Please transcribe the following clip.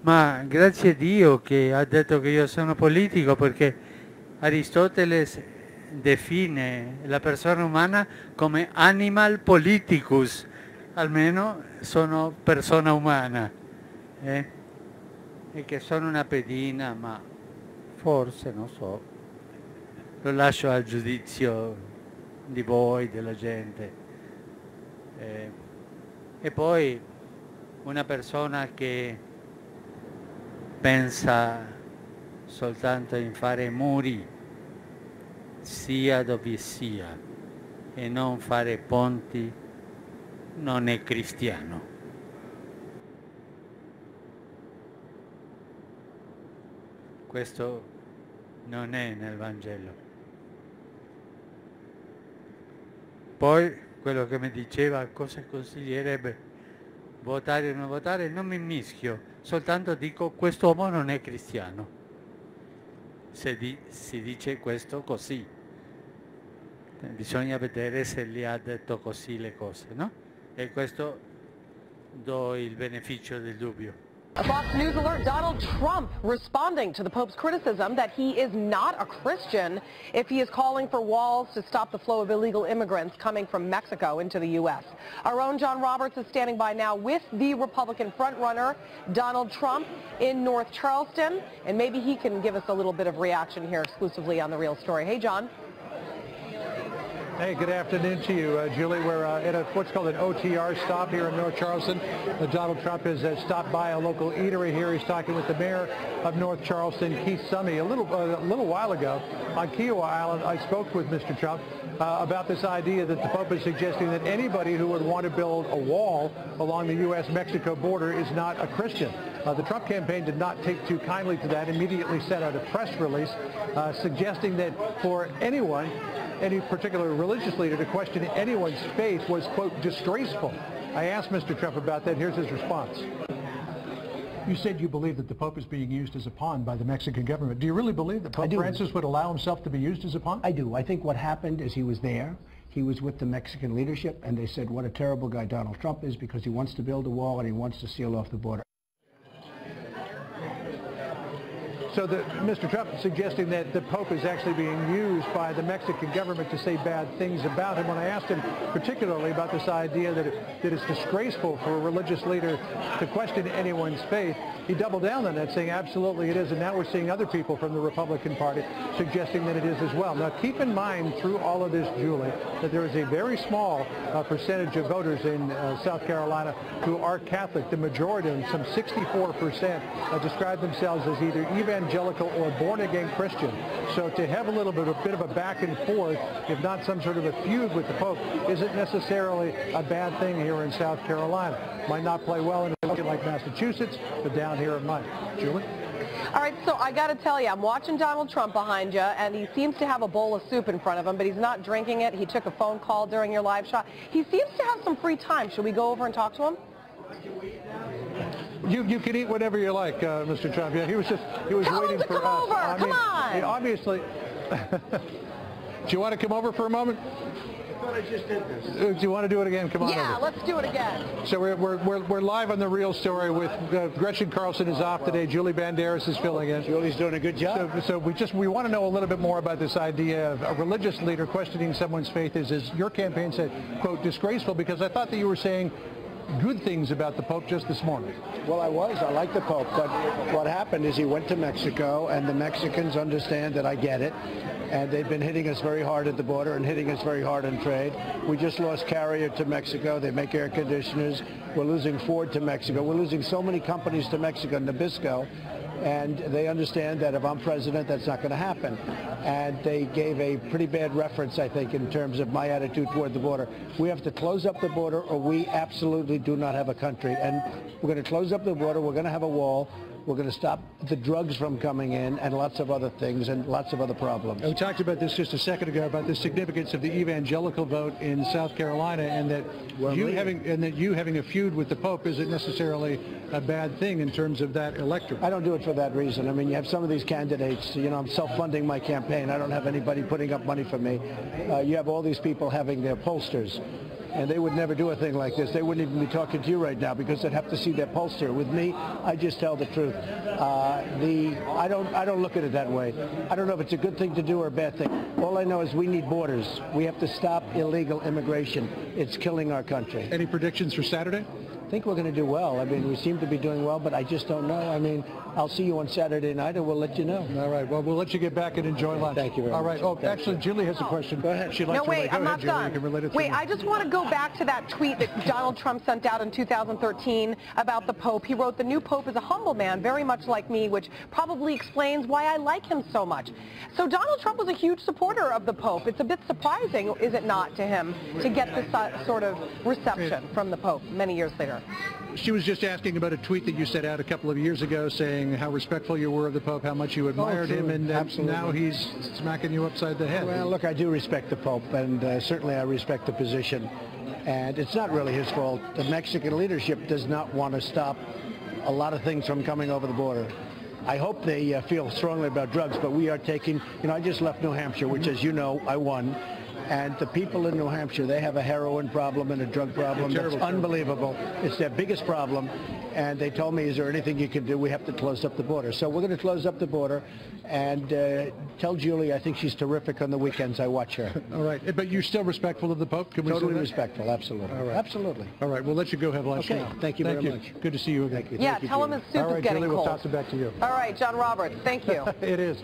Ma grazie a Dio che ha detto che io sono politico, perché Aristotele define la persona umana come animal politicus, almeno sono persona umana, eh? E che sono una pedina, ma forse, non so, lo lascio al giudizio di voi, della gente. E poi una persona che pensa soltanto in fare muri, sia dove sia, e non fare ponti, non è cristiano. Questo non è nel Vangelo. Poi quello che mi diceva cosa consiglierebbe, votare o non votare, non mi mischio, soltanto dico quest'uomo non è cristiano. Se si dice questo così, bisogna vedere se gli ha detto così le cose, no? E questo do il beneficio del dubbio. A Fox News alert, Donald Trump responding to the Pope's criticism that he is not a Christian if he is calling for walls to stop the flow of illegal immigrants coming from Mexico into the U.S. Our own John Roberts is standing by now with the Republican frontrunner, Donald Trump, in North Charleston, and maybe he can give us a little bit of reaction here exclusively on The Real Story. Hey, John. Hey, good afternoon to you, Julie. We're at what's called an OTR stop here in North Charleston. Donald Trump has stopped by a local eatery here. He's talking with the mayor of North Charleston, Keith Summey. A little while ago on Kiowa Island, I spoke with Mr. Trump about this idea that the Pope is suggesting that anybody who would want to build a wall along the U.S.-Mexico border is not a Christian. The Trump campaign did not take too kindly to that, immediately sent out a press release suggesting that for anyone, any particular religious leader, to question anyone's faith was, quote, disgraceful. I asked Mr. Trump about that. Here's his response. You said you believe that the Pope is being used as a pawn by the Mexican government. Do you really believe that Pope Francis would allow himself to be used as a pawn? I do. I think what happened is he was there. He was with the Mexican leadership, and they said what a terrible guy Donald Trump is because he wants to build a wall and he wants to seal off the border. So Mr. Trump suggesting that the Pope is actually being used by the Mexican government to say bad things about him. When I asked him particularly about this idea that it's disgraceful for a religious leader to question anyone's faith, he doubled down on that, saying absolutely it is. And now we're seeing other people from the Republican Party suggesting that it is as well. Now keep in mind through all of this, Julie, that there is a very small percentage of voters in South Carolina who are Catholic. The majority of them, some 64%, describe themselves as either evangelical or born-again Christian. So to have a bit of a back and forth, if not some sort of a feud with the Pope, isn't necessarily a bad thing here in South Carolina. Might not play well in a state like Massachusetts, but down here it might. Julie? All right, so I got to tell you, I'm watching Donald Trump behind you, and he seems to have a bowl of soup in front of him, but he's not drinking it. He took a phone call during your live shot. He seems to have some free time. Should we go over and talk to him? You can eat whatever you like, Mr. Trump. Yeah, he was waiting for us. Over. Come on. Obviously. Do you want to come over for a moment? I thought I just did this. Do you want to do it again? Come on over. Yeah, let's do it again. So we're live on The Real Story with Gretchen Carlson is off today. Julie Banderas is filling in. Julie's doing a good job. So we want to know a little bit more about this idea of a religious leader questioning someone's faith. As your campaign said, quote, disgraceful, because I thought that you were saying good things about the Pope just this morning. Well, I like the Pope, but what happened is he went to Mexico, and the Mexicans understand that I get it, and they've been hitting us very hard at the border and hitting us very hard on trade. We just lost Carrier to Mexico. They make air conditioners. We're losing Ford to Mexico. We're losing so many companies to Mexico, Nabisco, and they understand that if I'm president, that's not going to happen. And they gave a pretty bad reference, I think, in terms of my attitude toward the border. We have to close up the border, or we absolutely do not have a country. And we're going to close up the border. We're going to have a wall. We're going to stop the drugs from coming in and lots of other things and lots of other problems. We talked about this just a second ago, about the significance of the evangelical vote in South Carolina, and that you having a feud with the Pope isn't necessarily a bad thing in terms of that electorate. I don't do it for that reason. I mean, you have some of these candidates, you know, I'm self-funding my campaign. I don't have anybody putting up money for me. You have all these people having their pollsters. and they would never do a thing like this. They wouldn't even be talking to you right now because they'd have to see their pulse here. With me, I just tell the truth. I don't look at it that way. I don't know if it's a good thing to do or a bad thing. All I know is we need borders. We have to stop illegal immigration. It's killing our country. Any predictions for Saturday? I think we're going to do well. I mean, we seem to be doing well, but I just don't know. I mean, I'll see you on Saturday night, and we'll let you know. All right. Well, we'll let you get back and enjoy lunch. Thank you very much. All right. Oh, actually, Julie has a question. Go ahead. She'd like No, to wait, go I'm ahead, not Julie. done. You can relate it to Wait, me. I just want to go back to that tweet that Donald Trump sent out in 2013 about the Pope. He wrote, "The new Pope is a humble man, very much like me," which probably explains why I like him so much. So Donald Trump was a huge supporter of the Pope. It's a bit surprising, is it not, to him to get this sort of reception from the Pope many years later? She was just asking about a tweet that you set out a couple of years ago saying how respectful you were of the Pope, how much you admired him, and now he's smacking you upside the head. Well, look, I do respect the Pope, and certainly I respect the position. And it's not really his fault. The Mexican leadership does not want to stop a lot of things from coming over the border. I hope they feel strongly about drugs, but we are taking, I just left New Hampshire, which, as you know, I won. And the people in New Hampshire, they have a heroin problem and a drug problem that's unbelievable. It's their biggest problem. And they told me, is there anything you can do? We have to close up the border. So we're going to close up the border and tell Julie I think she's terrific on the weekends. I watch her. All right. But you're still respectful of the Pope? Can we Totally say that? respectful, absolutely. All right. Absolutely. All right. We'll let you go have lunch Okay. now. Thank you very much. Good to see you again. Thank you. Yeah, Thank you, tell him Julie. his soup All is right, getting Julie, cold. we'll toss it back to you. All right, John Roberts, thank you. It is.